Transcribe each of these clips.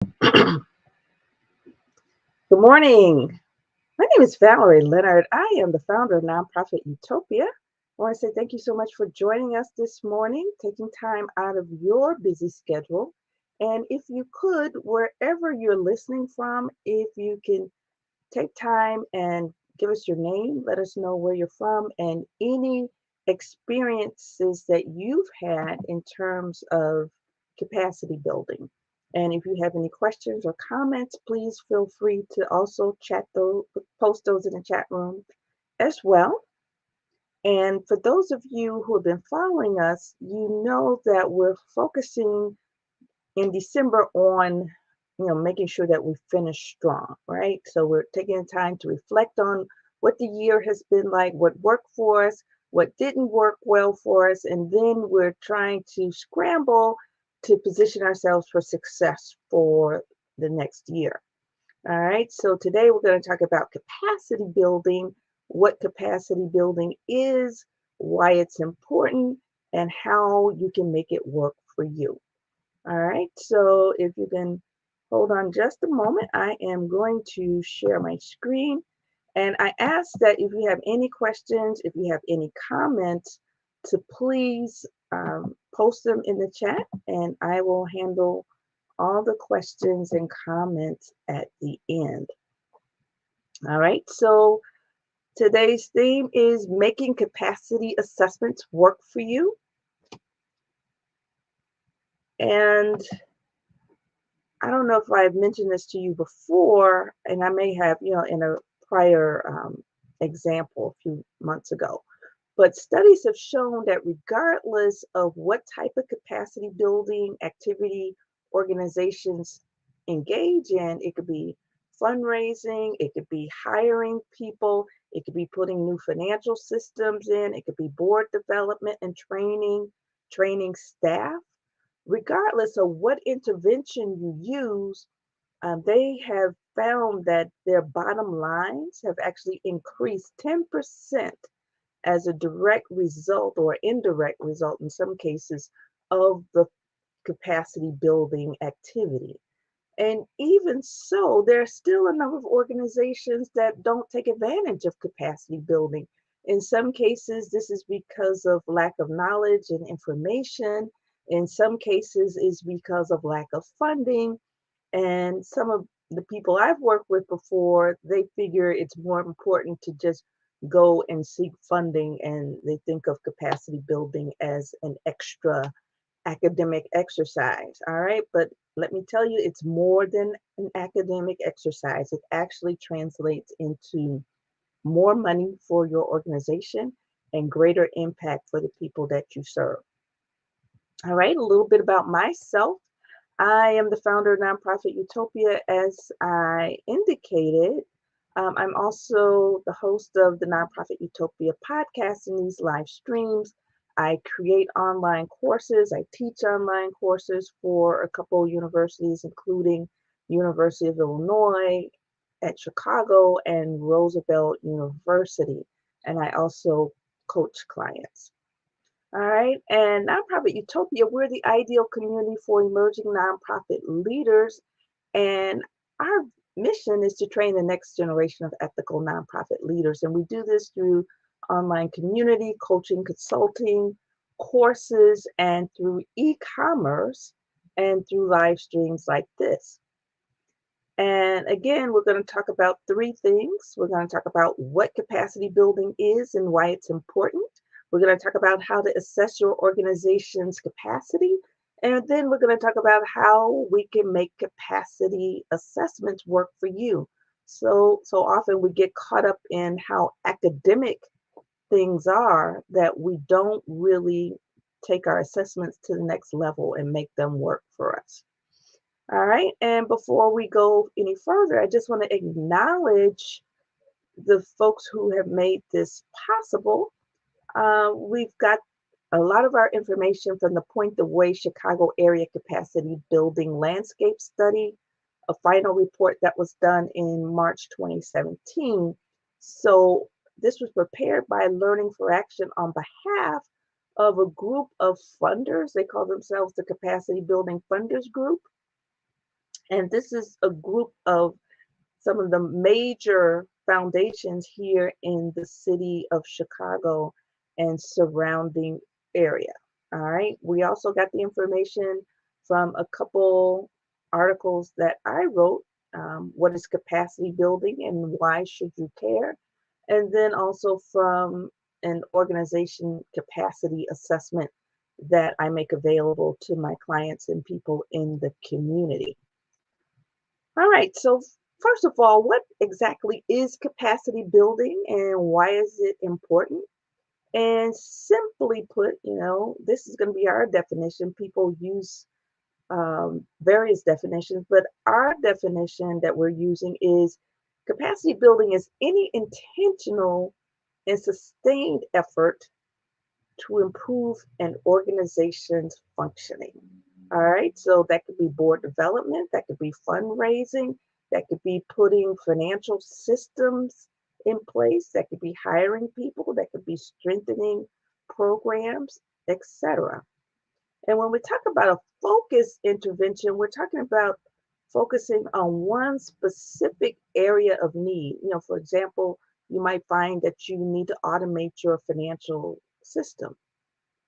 Good morning. My name is Valerie Leonard. I am the founder of nonprofit Utopia. I want to say thank you so much for joining us this morning, taking time out of your busy schedule. And if you could, wherever you're listening from, if you can take time and give us your name, let us know where you're from, and any experiences that you've had in terms of capacity building. And if you have any questions or comments, please feel free to also post those in the chat room as well. And for those of you who have been following us, you know that we're focusing in December on making sure that we finish strong, right? So we're taking time to reflect on what the year has been like, what worked for us, what didn't work well for us, and then we're trying to scramble to position ourselves for success for the next year. All right, so today we're going to talk about capacity building, what capacity building is, why it's important, and how you can make it work for you. All right, so if you can hold on just a moment, I am going to share my screen. And I ask that if you have any questions, if you have any comments, to please post them in the chat and I will handle all the questions and comments at the end. All right, so today's theme is making capacity assessments work for you. And I don't know if I've mentioned this to you before, and I may have, in a prior example a few months ago. But studies have shown that regardless of what type of capacity building activity organizations engage in, it could be fundraising, it could be hiring people, it could be putting new financial systems in, it could be board development and training staff. Regardless of what intervention you use, they have found that their bottom lines have actually increased 10% as a direct result or indirect result in some cases of the capacity building activity. And even so, there are still a number of organizations that don't take advantage of capacity building. In some cases, this is because of lack of knowledge and information. In some cases, is because of lack of funding. And some of the people I've worked with before, they figure it's more important to just go and seek funding, and they think of capacity building as an extra academic exercise. All right, but let me tell you, it's more than an academic exercise. It actually translates into more money for your organization and greater impact for the people that you serve. All right, a little bit about myself. I am the founder of nonprofit Utopia, as I indicated. I'm also the host of the nonprofit Utopia podcast and these live streams. I create online courses. I teach online courses for a couple of universities, including University of Illinois at Chicago and Roosevelt University. And I also coach clients. All right. And Nonprofit Utopia, we're the ideal community for emerging nonprofit leaders. And our mission is to train the next generation of ethical nonprofit leaders. And we do this through online community, coaching, consulting, courses, and through e-commerce and through live streams like this. And again, we're going to talk about three things. We're going to talk about what capacity building is and why it's important. We're going to talk about how to assess your organization's capacity. And then we're going to talk about how we can make capacity assessments work for you. So often we get caught up in how academic things are that we don't really take our assessments to the next level and make them work for us. All right. And before we go any further, I just want to acknowledge the folks who have made this possible. We've got a lot of our information from the Point the Way Chicago Area Capacity Building Landscape Study, a final report that was done in March 2017. So this was prepared by Learning for Action on behalf of a group of funders. They call themselves the Capacity Building Funders Group. And this is a group of some of the major foundations here in the city of Chicago and surrounding area. All right. We also got the information from a couple articles that I wrote. What is capacity building and why should you care? And then also from an organization capacity assessment that I make available to my clients and people in the community. All right, so first of all, what exactly is capacity building and why is it important? And simply put, this is going to be our definition. People use various definitions, but our definition that we're using is capacity building is any intentional and sustained effort to improve an organization's functioning. All right, so that could be board development, that could be fundraising, that could be putting financial systems in place, that could be hiring people, that could be strengthening programs, etc. And when we talk about a focused intervention, we're talking about focusing on one specific area of need. For example, you might find that you need to automate your financial system.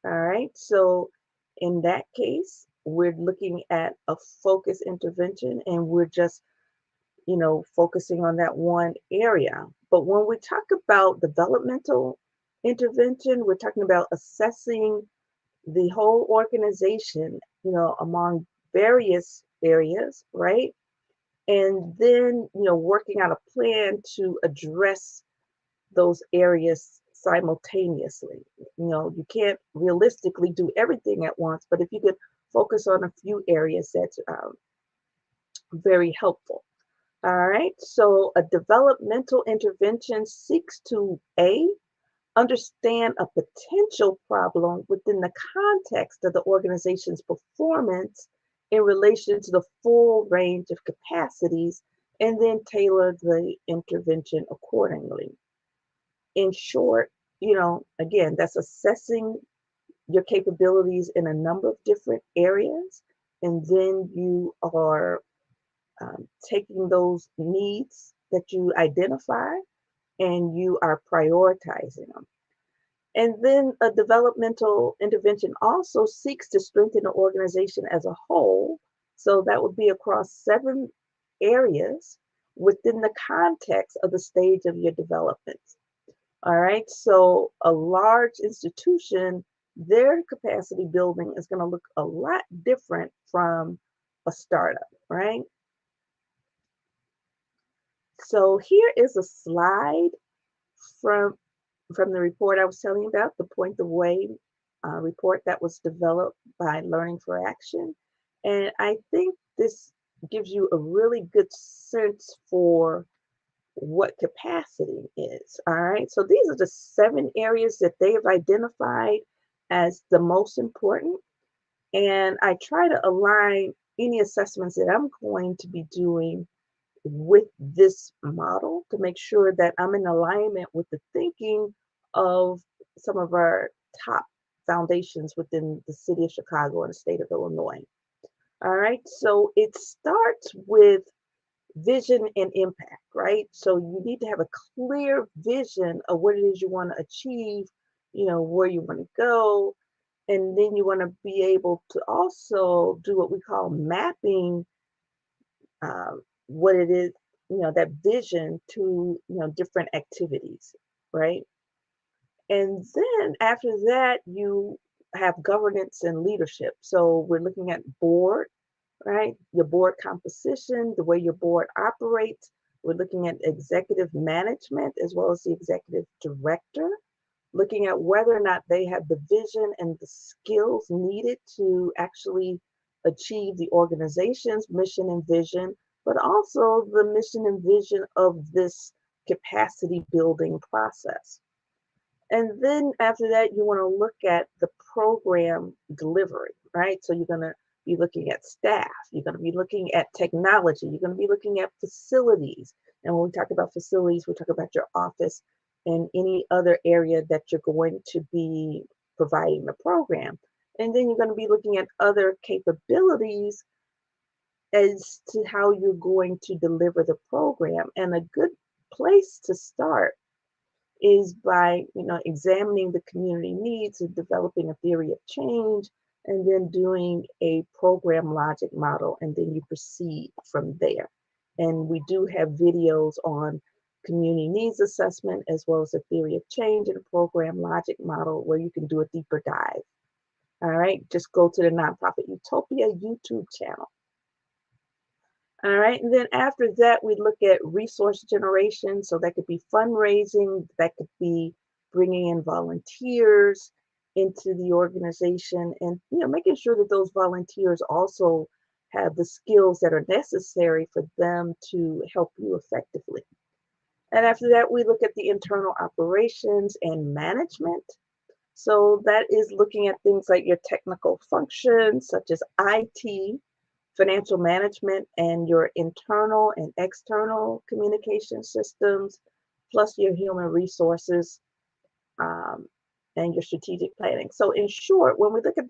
All right. So in that case, we're looking at a focused intervention and we're just, focusing on that one area. But when we talk about developmental intervention, we're talking about assessing the whole organization, among various areas, right? And then, working out a plan to address those areas simultaneously. You can't realistically do everything at once, but if you could focus on a few areas, that's very helpful. All right, so a developmental intervention seeks to understand a potential problem within the context of the organization's performance in relation to the full range of capacities, and then tailor the intervention accordingly. In short, again, that's assessing your capabilities in a number of different areas, and then you are taking those needs that you identify and you are prioritizing them. And then a developmental intervention also seeks to strengthen the organization as a whole. So that would be across 7 areas within the context of the stage of your development. All right. So a large institution, their capacity building is going to look a lot different from a startup, right? So here is a slide from from the report I was telling you about, the Point the Way report that was developed by Learning for Action. And I think this gives you a really good sense for what capacity is. All right. So these are the 7 areas that they have identified as the most important. And I try to align any assessments that I'm going to be doing with this model to make sure that I'm in alignment with the thinking of some of our top foundations within the city of Chicago and the state of Illinois. All right. So it starts with vision and impact, right? So you need to have a clear vision of what it is you want to achieve, where you want to go. And then you want to be able to also do what we call mapping what it is, that vision to, different activities, right? And then after that, you have governance and leadership. So we're looking at board, right? Your board composition, the way your board operates. We're looking at executive management as well as the executive director, looking at whether or not they have the vision and the skills needed to actually achieve the organization's mission and vision, but also the mission and vision of this capacity building process. And then after that, you want to look at the program delivery, right? So you're going to be looking at staff, you're going to be looking at technology, you're going to be looking at facilities. And when we talk about facilities, we talk about your office and any other area that you're going to be providing the program. And then you're going to be looking at other capabilities as to how you're going to deliver the program. And a good place to start is by, examining the community needs and developing a theory of change, and then doing a program logic model, and then you proceed from there. And we do have videos on community needs assessment as well as a theory of change and a program logic model where you can do a deeper dive. All right, just go to the Nonprofit Utopia YouTube channel. All right, and then after that, we look at resource generation. So that could be fundraising, that could be bringing in volunteers into the organization, and making sure that those volunteers also have the skills that are necessary for them to help you effectively. And after that, we look at the internal operations and management. So that is looking at things like your technical functions, such as IT, financial management, and your internal and external communication systems, plus your human resources, um, and your strategic planning. So in short, when we look at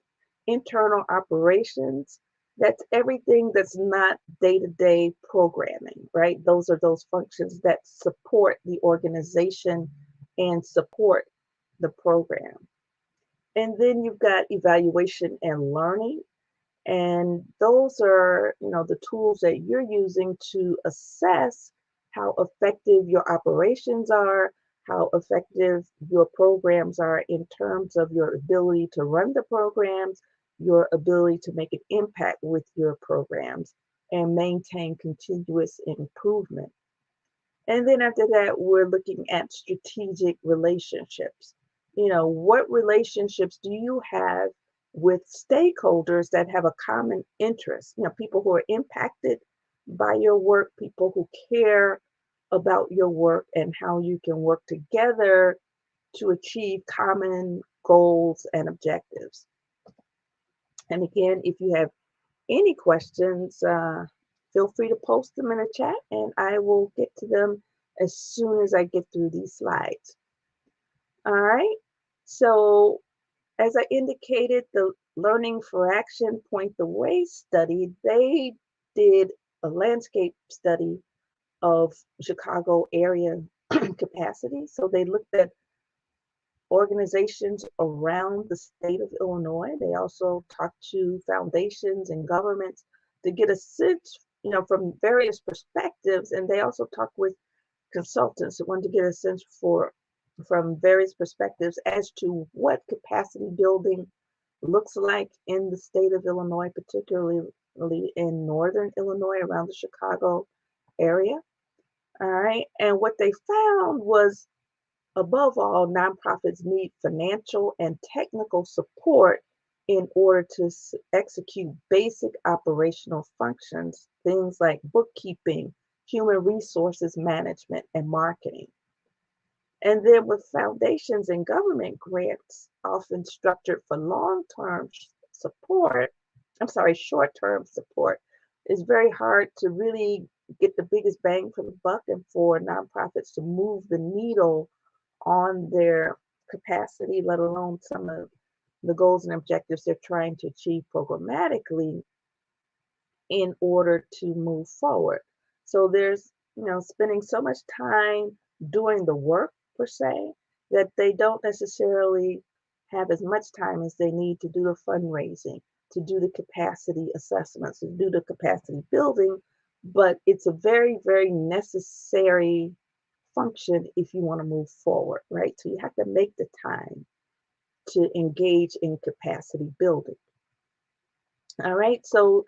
internal operations, that's everything that's not day-to-day programming, right? Those are those functions that support the organization and support the program. And then you've got evaluation and learning. And those are, the tools that you're using to assess how effective your operations are, how effective your programs are in terms of your ability to run the programs, your ability to make an impact with your programs, and maintain continuous improvement. And then after that, we're looking at strategic relationships. What relationships do you have with stakeholders that have a common interest? People who are impacted by your work, people who care about your work, and how you can work together to achieve common goals and objectives. And again, if you have any questions, feel free to post them in the chat, and I will get to them as soon as I get through these slides. All right. So as I indicated, the Learning for Action Point the Way study, they did a landscape study of Chicago area capacity. So they looked at organizations around the state of Illinois. They also talked to foundations and governments to get a sense, from various perspectives. And they also talked with consultants who wanted to get a sense from various perspectives as to what capacity building looks like in the state of Illinois, particularly in northern Illinois around the Chicago area. All right. And what they found was, above all, nonprofits need financial and technical support in order to execute basic operational functions, things like bookkeeping, human resources management, and marketing. And then with foundations and government grants, often structured for short-term support, it's very hard to really get the biggest bang for the buck and for nonprofits to move the needle on their capacity, let alone some of the goals and objectives they're trying to achieve programmatically in order to move forward. So there's, spending so much time doing the work per se that they don't necessarily have as much time as they need to do the fundraising, to do the capacity assessments, to do the capacity building. But it's a very, very necessary function if you want to move forward, right? So you have to make the time to engage in capacity building. All right, so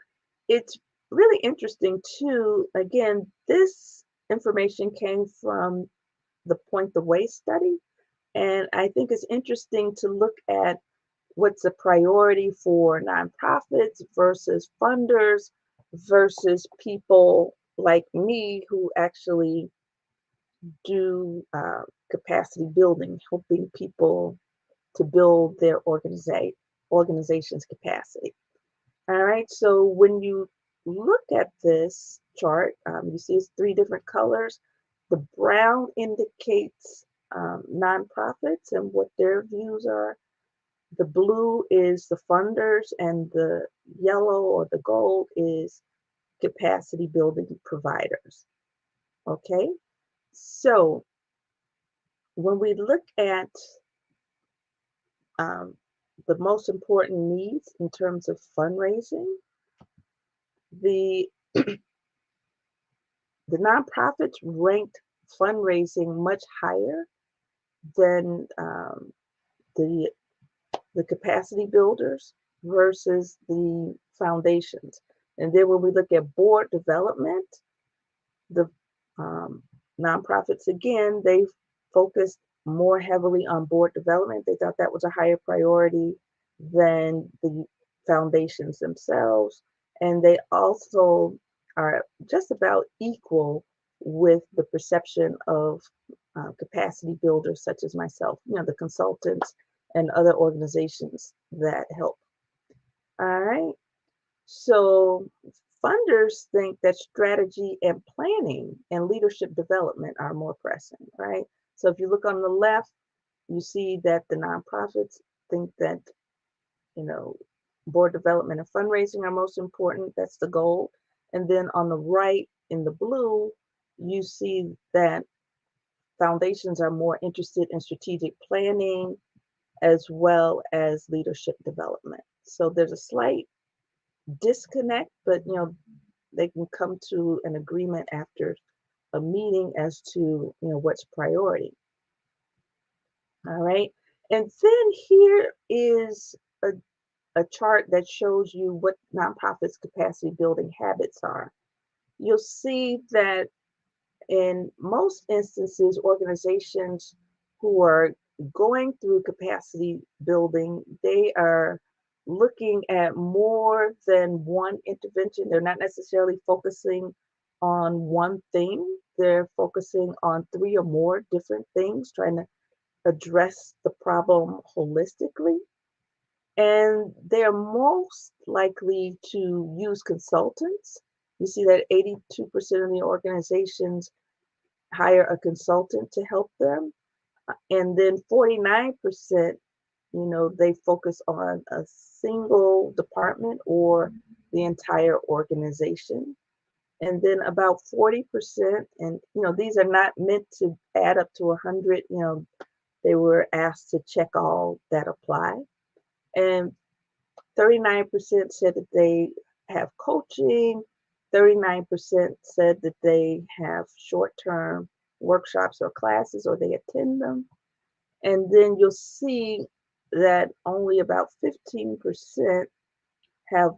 it's really interesting too. Again, this information came from the Point the Way study, and I think it's interesting to look at what's a priority for nonprofits versus funders versus people like me who actually do capacity building, helping people to build their organization's capacity. All right, so when you look at this chart, you see it's 3 different colors. The brown indicates nonprofits and what their views are. The blue is the funders, and the yellow or the gold is capacity building providers. Okay, so when we look at um, the most important needs in terms of fundraising, the the nonprofits ranked fundraising much higher than the the capacity builders versus the foundations. And then when we look at board development, the um, nonprofits, again, they focused more heavily on board development. They thought that was a higher priority than the foundations themselves. And they also are just about equal with the perception of capacity builders such as myself, the consultants and other organizations that help. All right. So funders think that strategy and planning and leadership development are more pressing, right? So if you look on the left, you see that the nonprofits think that, you know, board development and fundraising are most important. That's the goal. And then on the right in the blue, you see that foundations are more interested in strategic planning as well as leadership development. So there's a slight disconnect, but they can come to an agreement after a meeting as to what's priority. All right, and then here is a chart that shows you what nonprofits capacity building habits are. You'll see that in most instances, organizations who are going through capacity building, they are looking at more than one intervention. They're not necessarily focusing on one thing. They're focusing on three or more different things, trying to address the problem holistically. And they're most likely to use consultants. You see that 82% of the organizations hire a consultant to help them. And then 49%, they focus on a single department or the entire organization. And then about 40%, and these are not meant to add up to 100, they were asked to check all that apply. And 39% said that they have coaching, 39% said that they have short-term workshops or classes or they attend them. And then you'll see that only about 15% have,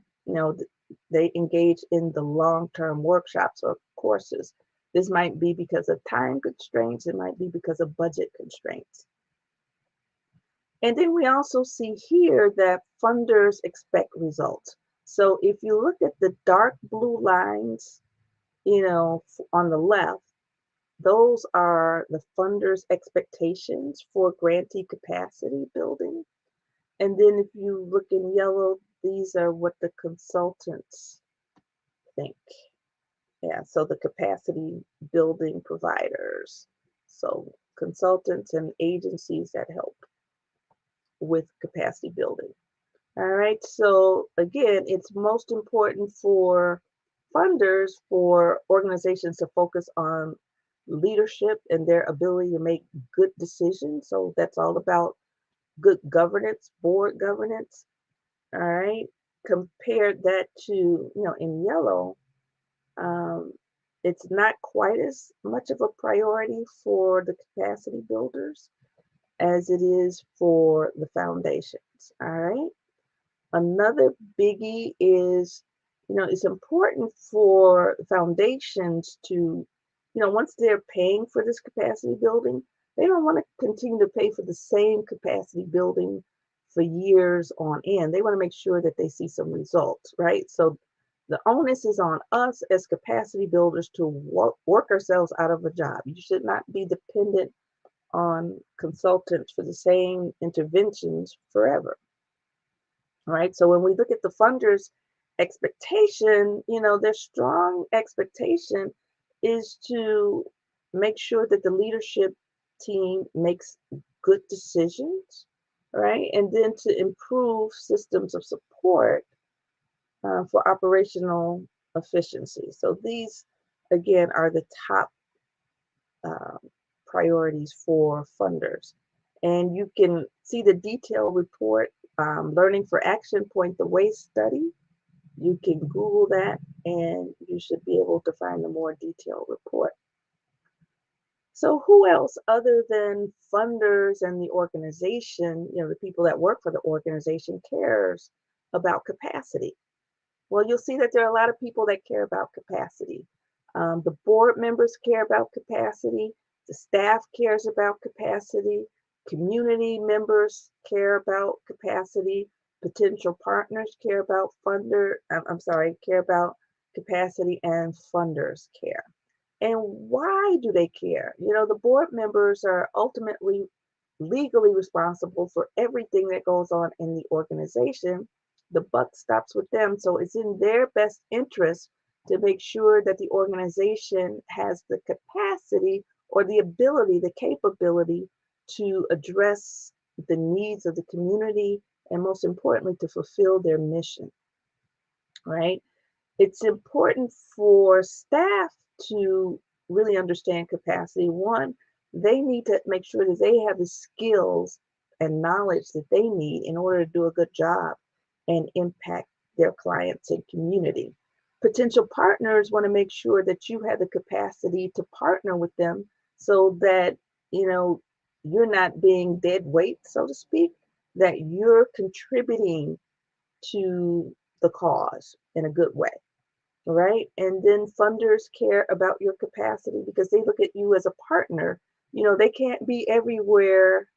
they engage in the long-term workshops or courses. This might be because of time constraints, it might be because of budget constraints. And then we also see here that funders expect results. So if you look at the dark blue lines, on the left, those are the funders' expectations for grantee capacity building. And then if you look in yellow, these are what the consultants think. Yeah, so the capacity building providers. So consultants and agencies that help with capacity building. All right, so again, it's most important for funders, for organizations to focus on leadership and their ability to make good decisions. So that's all about good governance, board governance. All right, compare that to, in yellow, it's not quite as much of a priority for the capacity builders as it is for the foundations. All right. Another biggie is, it's important for foundations to, once they're paying for this capacity building, they don't want to continue to pay for the same capacity building for years on end. They want to make sure that they see some results, right? So the onus is on us as capacity builders to work ourselves out of a job. You should not be dependent on consultants for the same interventions forever. All right. So when we look at the funders' expectation, their strong expectation is to make sure that the leadership team makes good decisions, right? And then to improve systems of support for operational efficiency. So these, again, are the top um, priorities for funders. And you can see the detailed report, Learning for Action Point the Way study. You can Google that and you should be able to find a more detailed report. So who else other than funders and the organization, the people that work for the organization, cares about capacity? Well, you'll see that there are a lot of people that care about capacity. The board members care about capacity. The staff cares about capacity. Community members care about capacity. Potential partners care about care about capacity, and funders care. And why do they care? The board members are ultimately legally responsible for everything that goes on in the organization. The buck stops with them. So it's in their best interest to make sure that the organization has the capacity or the ability, the capability to address the needs of the community and, most importantly, to fulfill their mission, right? It's important for staff to really understand capacity. One, they need to make sure that they have the skills and knowledge that they need in order to do a good job and impact their clients and community. Potential partners want to make sure that you have the capacity to partner with them so that you're not being dead weight, so to speak, that you're contributing to the cause in a good way. Right? And then funders care about your capacity because they look at you as a partner. They can't be everywhere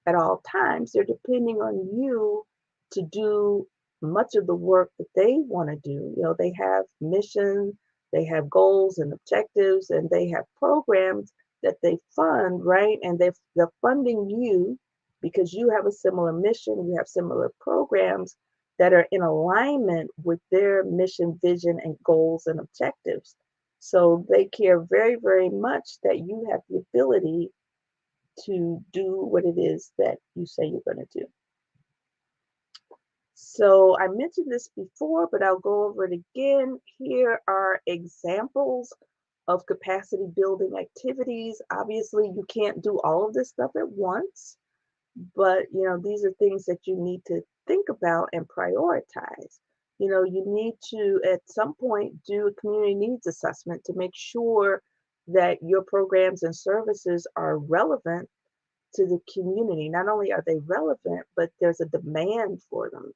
at all times. They're depending on you to do much of the work that they want to do. They have mission, they have goals and objectives, and they have programs that they fund, right? And they're funding you because you have a similar mission, you have similar programs that are in alignment with their mission, vision, and goals and objectives. So they care very, very much that you have the ability to do what it is that you say you're going to do. So I mentioned this before, but I'll go over it again. Here are examples of capacity building activities. Obviously, you can't do all of this stuff at once, but these are things that you need to think about and prioritize. You need to at some point do a community needs assessment to make sure that your programs and services are relevant to the community. Not only are they relevant, but there's a demand for them.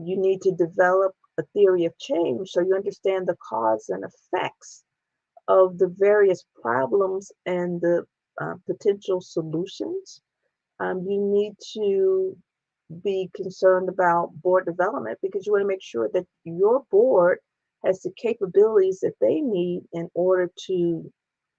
You need to develop a theory of change so you understand the cause and effects of the various problems and the potential solutions. You need to be concerned about board development because you want to make sure that your board has the capabilities that they need in order to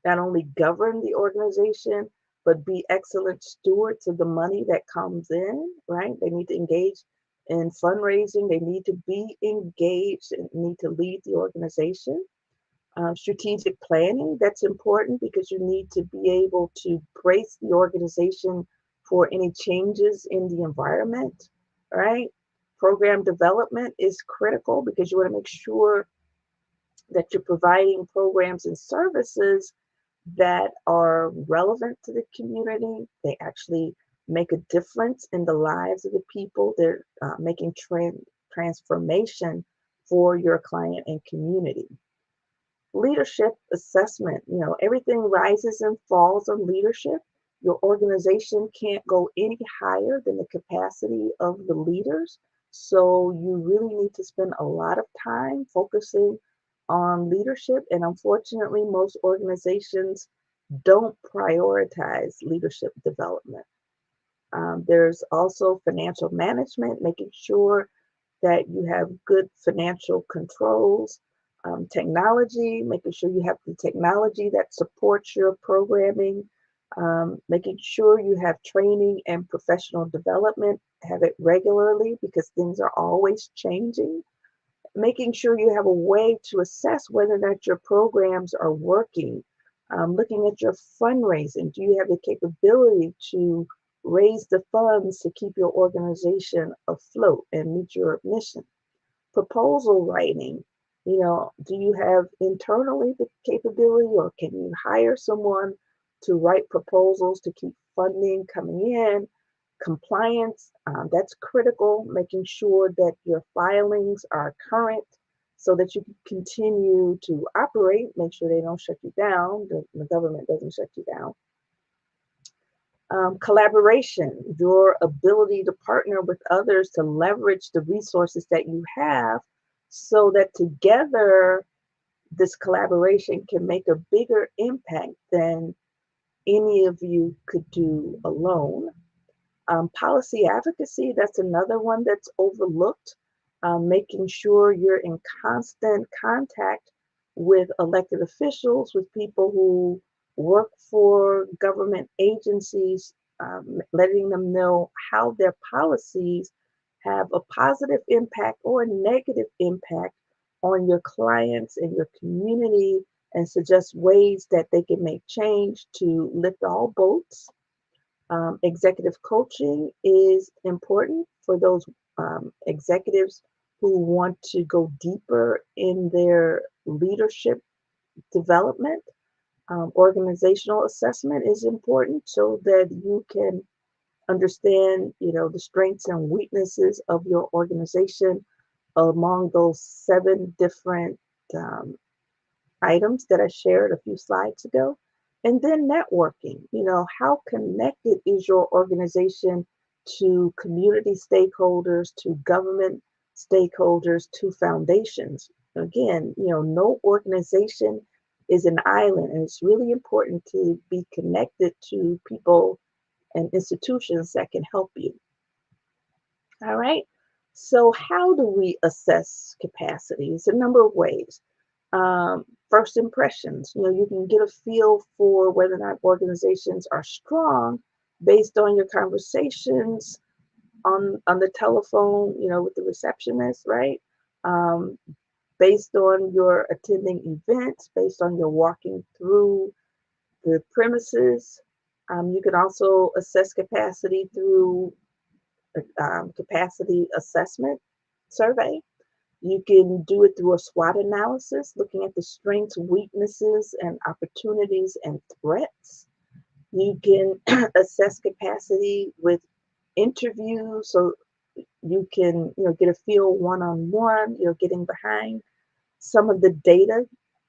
not only govern the organization, but be excellent stewards of the money that comes in, right? They need to engage in fundraising. They need to be engaged and need to lead the organization. Strategic planning, that's important because you need to be able to brace the organization for any changes in the environment, right? Program development is critical because you want to make sure that you're providing programs and services that are relevant to the community. They actually make a difference in the lives of the people. They're making transformation for your client and community. Leadership assessment, everything rises and falls on leadership. Your organization can't go any higher than the capacity of the leaders. So you really need to spend a lot of time focusing on leadership. And unfortunately, most organizations don't prioritize leadership development. There's also financial management, making sure that you have good financial controls. Technology, making sure you have the technology that supports your programming. Making sure you have training and professional development, have it regularly because things are always changing. Making sure you have a way to assess whether or not your programs are working. Looking at your fundraising, do you have the capability to raise the funds to keep your organization afloat and meet your mission? Proposal writing, Do you have internally the capability, or can you hire someone to write proposals to keep funding coming in? Compliance, that's critical, making sure that your filings are current so that you can continue to operate, make sure they don't shut you down, the government doesn't shut you down. Collaboration, your ability to partner with others to leverage the resources that you have so that together this collaboration can make a bigger impact than any of you could do alone. Policy advocacy, that's another one that's overlooked. Making sure you're in constant contact with elected officials, with people who work for government agencies, letting them know how their policies have a positive impact or a negative impact on your clients and your community, and suggest ways that they can make change to lift all boats. Executive coaching is important for those executives who want to go deeper in their leadership development. Organizational assessment is important so that you can understand, the strengths and weaknesses of your organization among those 7 different um, items that I shared a few slides ago. And then networking, how connected is your organization to community stakeholders, to government stakeholders, to foundations? Again, no organization is an island, and it's really important to be connected to people and institutions that can help you. All right. So, how do we assess capacity? It's a number of ways. First impressions, you can get a feel for whether or not organizations are strong based on your conversations on the telephone, with the receptionist, right? Um, Based on your attending events, based on your walking through the premises. You can also assess capacity through capacity assessment survey. You can do it through a SWOT analysis, looking at the strengths, weaknesses, and opportunities and threats. You can assess capacity with interviews, so you can, get a feel one-on-one, getting behind some of the data,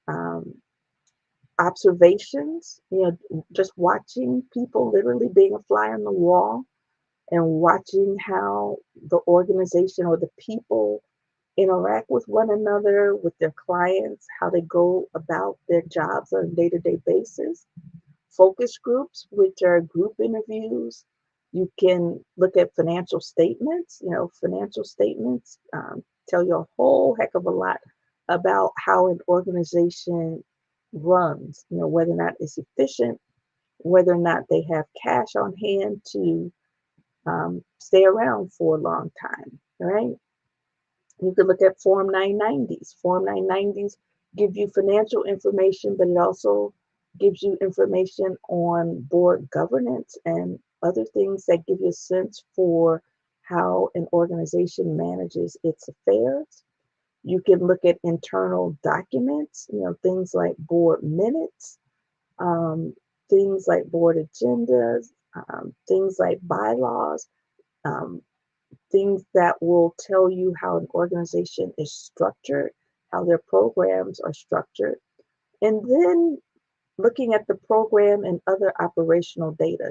um, observations, just watching people, literally being a fly on the wall and watching how the organization or the people interact with one another, with their clients, how they go about their jobs on a day-to-day basis. Focus groups, which are group interviews. You can look at financial statements. Financial statements tell you a whole heck of a lot about how an organization runs, whether or not it's efficient, whether or not they have cash on hand to stay around for a long time, right? You can look at Form 990s. Form 990s give you financial information, but it also gives you information on board governance and other things that give you a sense for how an organization manages its affairs. You can look at internal documents, things like board minutes, um, things like board agendas, things like bylaws, um, things that will tell you how an organization is structured, how their programs are structured, and then looking at the program and other operational data,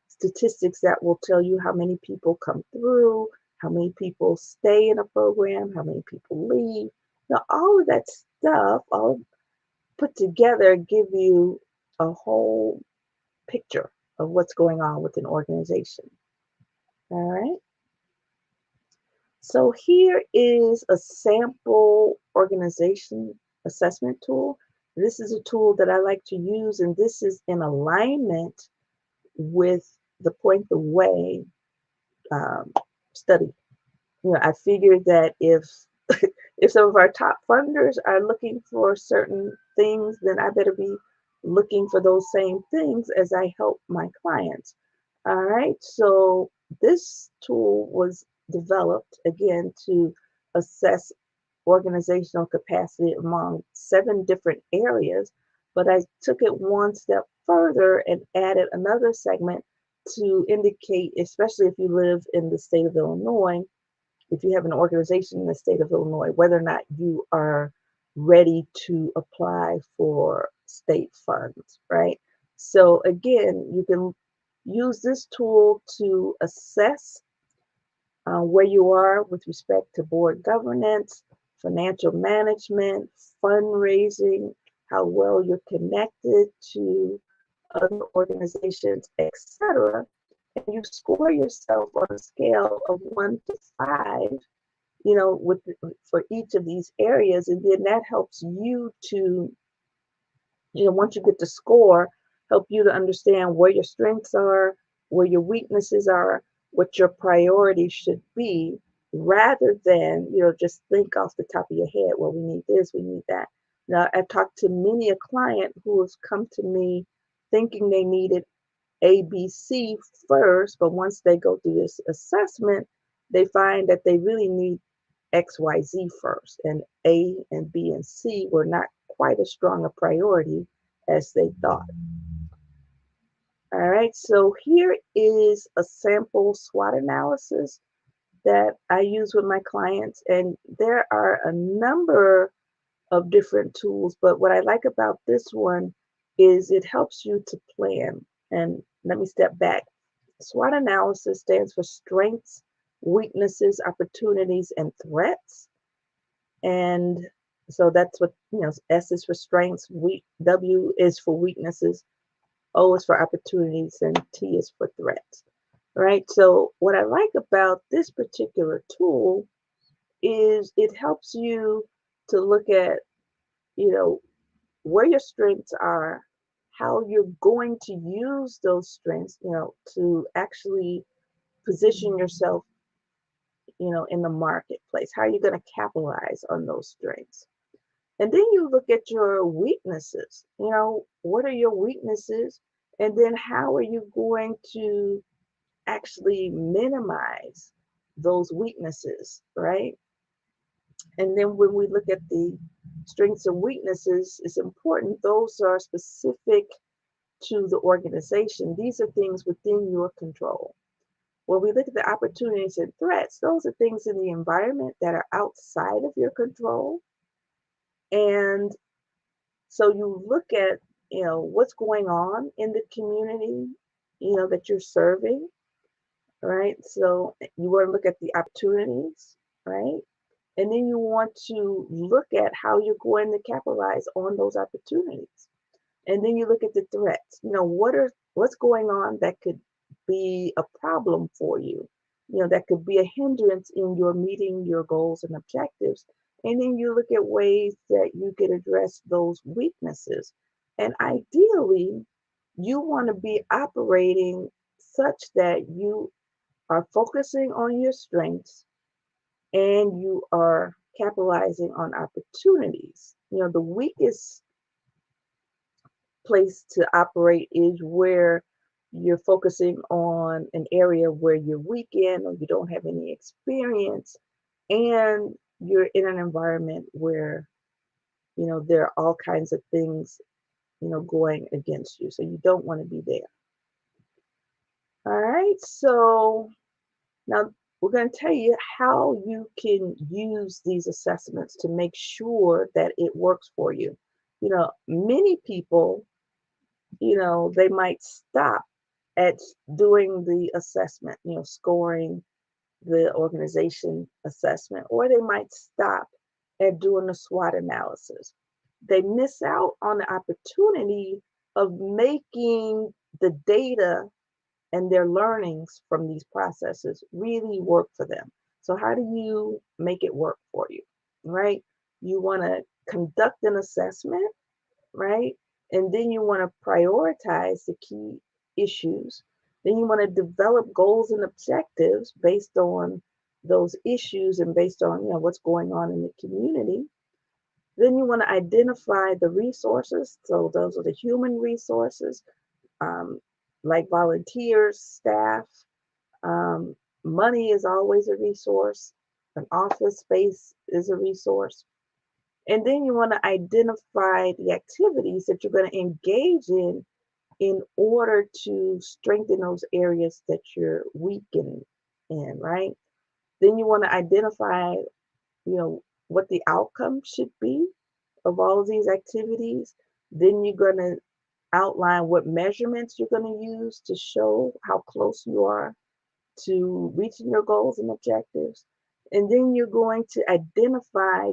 statistics that will tell you how many people come through, how many people stay in a program, how many people leave. Now, all of that stuff, all put together, give you a whole picture of what's going on with an organization. All right. So here is a sample organization assessment tool. This is a tool that I like to use, and this is in alignment with the Point the Way um, study. I figured that if if some of our top funders are looking for certain things, then I better be looking for those same things as I help my clients. All right, so this tool was developed again to assess organizational capacity among 7 different areas, but I took it one step further and added another segment to indicate, especially if you live in the state of Illinois, if you have an organization in the state of Illinois, whether or not you are ready to apply for state funds, right? So again, you can use this tool to assess where you are with respect to board governance, financial management, fundraising, how well you're connected to other organizations, etc. And you score yourself on a scale of 1 to 5, with for each of these areas, and then that helps you to, once you get the score, help you to understand where your strengths are, where your weaknesses are, what your priorities should be, rather than, just think off the top of your head, well, we need this, we need that. Now, I've talked to many a client who has come to me thinking they needed ABC first, but once they go through this assessment, they find that they really need XYZ first, and A and B and C were not quite as strong a priority as they thought. All right, so here is a sample SWOT analysis that I use with my clients, and there are a number of different tools, but what I like about this one is it helps you to plan. And let me step back. SWOT analysis stands for strengths, weaknesses, opportunities, and threats. And so that's what, S is for strengths, W is for weaknesses, O is for opportunities, and T is for threats. Right? So what I like about this particular tool is it helps you to look at, where your strengths are, how you're going to use those strengths, to actually position yourself, in the marketplace. How are you going to capitalize on those strengths? And then you look at your weaknesses. What are your weaknesses? And then how are you going to actually minimize those weaknesses, right? And then when we look at the strengths and weaknesses, it's important. Those are specific to the organization. These are things within your control. When we look at the opportunities and threats, those are things in the environment that are outside of your control. And so you look at, what's going on in the community, that you're serving, right? So you want to look at the opportunities, right? And then you want to look at how you're going to capitalize on those opportunities. And then you look at the threats. What's going on that could be a problem for you, that could be a hindrance in your meeting your goals and objectives. And then you look at ways that you can address those weaknesses. And ideally, you want to be operating such that you are focusing on your strengths and you are capitalizing on opportunities. The weakest place to operate is where you're focusing on an area where you're weak in or you don't have any experience, and you're in an environment where there are all kinds of things going against you, so you don't want to be there. All right, so now we're going to tell you how you can use these assessments to make sure that it works for you. Many people, they might stop at doing the assessment, scoring the organization assessment, or they might stop at doing the SWOT analysis. They miss out on the opportunity of making the data and their learnings from these processes really work for them. So how do you make it work for you, right? You want to conduct an assessment, right? And then you want to prioritize the key issues. Then you want to develop goals and objectives based on those issues and based on, what's going on in the community. Then you want to identify the resources. So those are the human resources, like volunteers, staff. Money is always a resource. An office space is a resource. And then you want to identify the activities that you're going to engage in order to strengthen those areas that you're weak in, right? Then you want to identify, what the outcome should be of all of these activities. Then you're going to outline what measurements you're going to use to show how close you are to reaching your goals and objectives. And then you're going to identify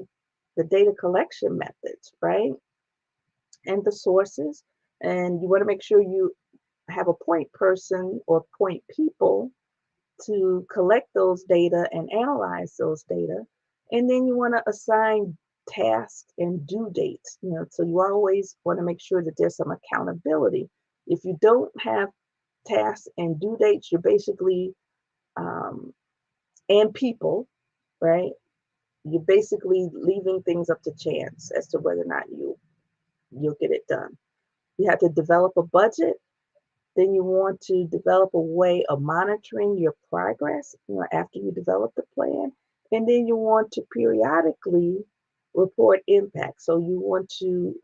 the data collection methods, right? And the sources. And you want to make sure you have a point person or point people to collect those data and analyze those data. And then you want to assign tasks and due dates. So you always want to make sure that there's some accountability. If you don't have tasks and due dates, you're basically and people, right? You're basically leaving things up to chance as to whether or not you'll get it done. You have to develop a budget. Then you want to develop a way of monitoring your progress, after you develop the plan. And then you want to periodically report impact. So you want to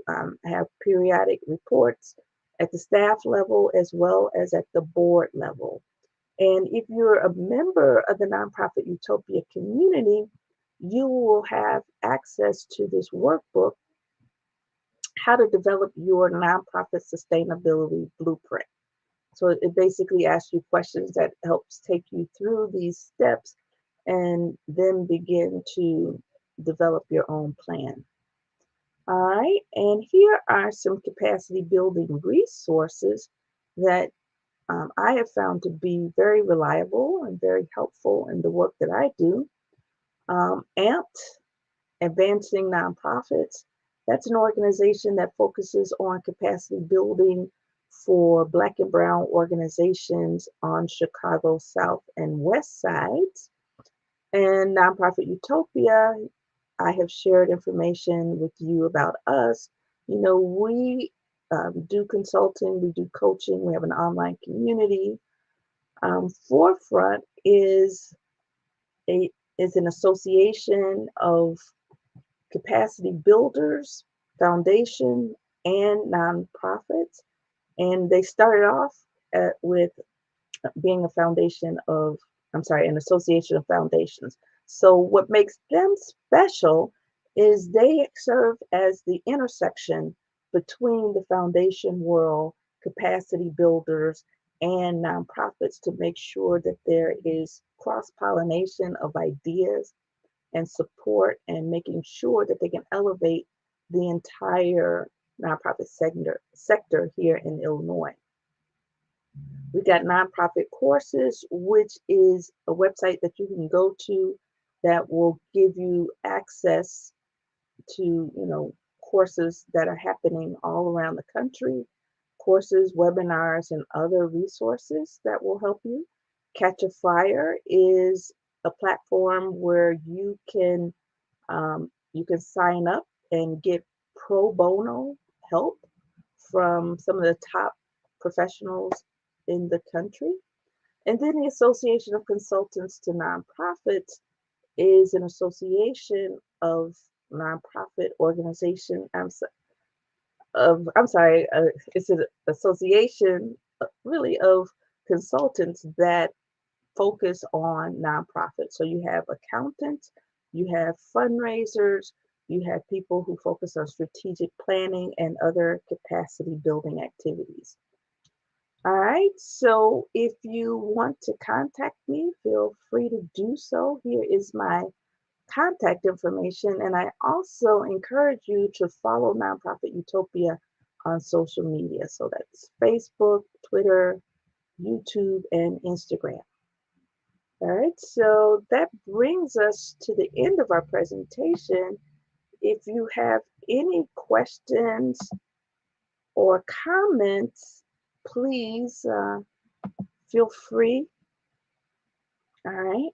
have periodic reports at the staff level as well as at the board level. And if you're a member of the nonprofit Utopia community, you will have access to this workbook, How to Develop Your Nonprofit Sustainability Blueprint. So it basically asks you questions that helps take you through these steps and then begin to develop your own plan. All right, and here are some capacity building resources that I have found to be very reliable and very helpful in the work that I do. AMPT, Advancing Nonprofits, that's an organization that focuses on capacity building for Black and Brown organizations on Chicago's South and West sides. And Nonprofit Utopia, I have shared information with you about us. We do consulting, we do coaching, we have an online community. Forefront is an association of capacity builders, foundation, and nonprofits. And they started off with being an association of foundations. So what makes them special is they serve as the intersection between the foundation world, capacity builders, and nonprofits to make sure that there is cross-pollination of ideas and support and making sure that they can elevate the entire nonprofit sector here in Illinois. We got nonprofit courses, which is a website that you can go to that will give you access to, courses that are happening all around the country, courses, webinars, and other resources that will help you. Catch a Flyer is a platform where you can sign up and get pro bono help from some of the top professionals in the country. And then the Association of Consultants to Nonprofits is an association of nonprofit organization. It's an association really of consultants that focus on nonprofits. So you have accountants, you have fundraisers, you have people who focus on strategic planning and other capacity building activities. All right, so if you want to contact me, feel free to do so. Here is my contact information, and I also encourage you to follow Nonprofit Utopia on social media. So that's Facebook, Twitter, YouTube, and Instagram. All right, so that brings us to the end of our presentation. If you have any questions or comments, please feel free. All right.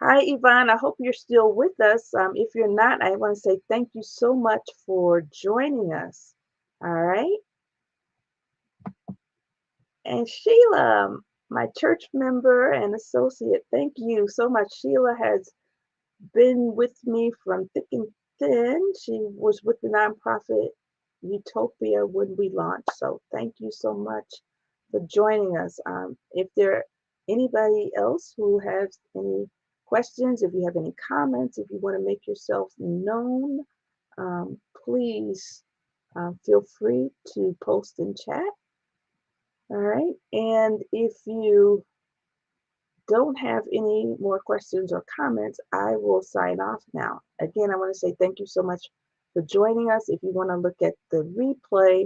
Hi, Yvonne. I hope you're still with us. If you're not, I want to say thank you so much for joining us. All right. And Sheila, my church member and associate. Thank you so much. Sheila has been with me from thick and thin. She was with the nonprofit Utopia when we launched. So thank you so much for joining us. If there anybody else who has any questions, if you have any comments, if you want to make yourself known, please feel free to post in chat. All right. And if you don't have any more questions or comments, I will sign off now. Again, I want to say thank you so much for joining us. If you want to look at the replay,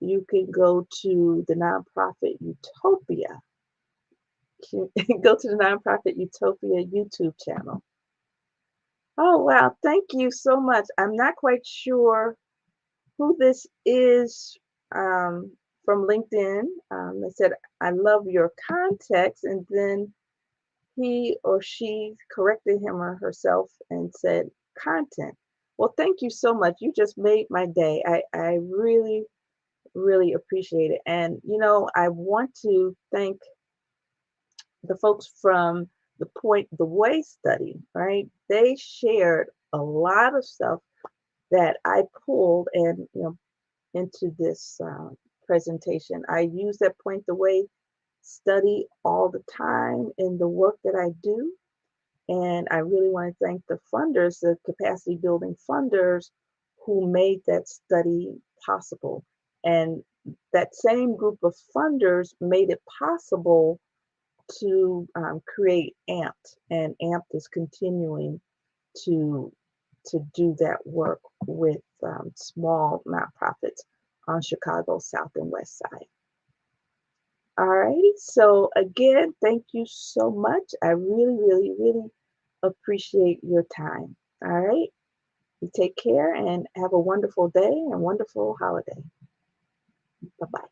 you can go to the nonprofit Utopia. Go to the nonprofit Utopia YouTube channel. Oh, wow. Thank you so much. I'm not quite sure who this is from LinkedIn. They said, I love your context. And then he or she corrected him or herself and said content. Well, thank you so much. You just made my day. I really, really appreciate it. And, I want to thank the folks from the Point the Way study, right? They shared a lot of stuff that I pulled and, into this presentation. I use that Point the Way study all the time in the work that I do. And I really want to thank the funders, the capacity building funders who made that study possible. And that same group of funders made it possible to create AMPT. And AMPT is continuing to, do that work with small nonprofits on Chicago's South and West Side. All right. So again, thank you so much. I really, really, really appreciate your time. All right. You take care and have a wonderful day and wonderful holiday. Bye-bye.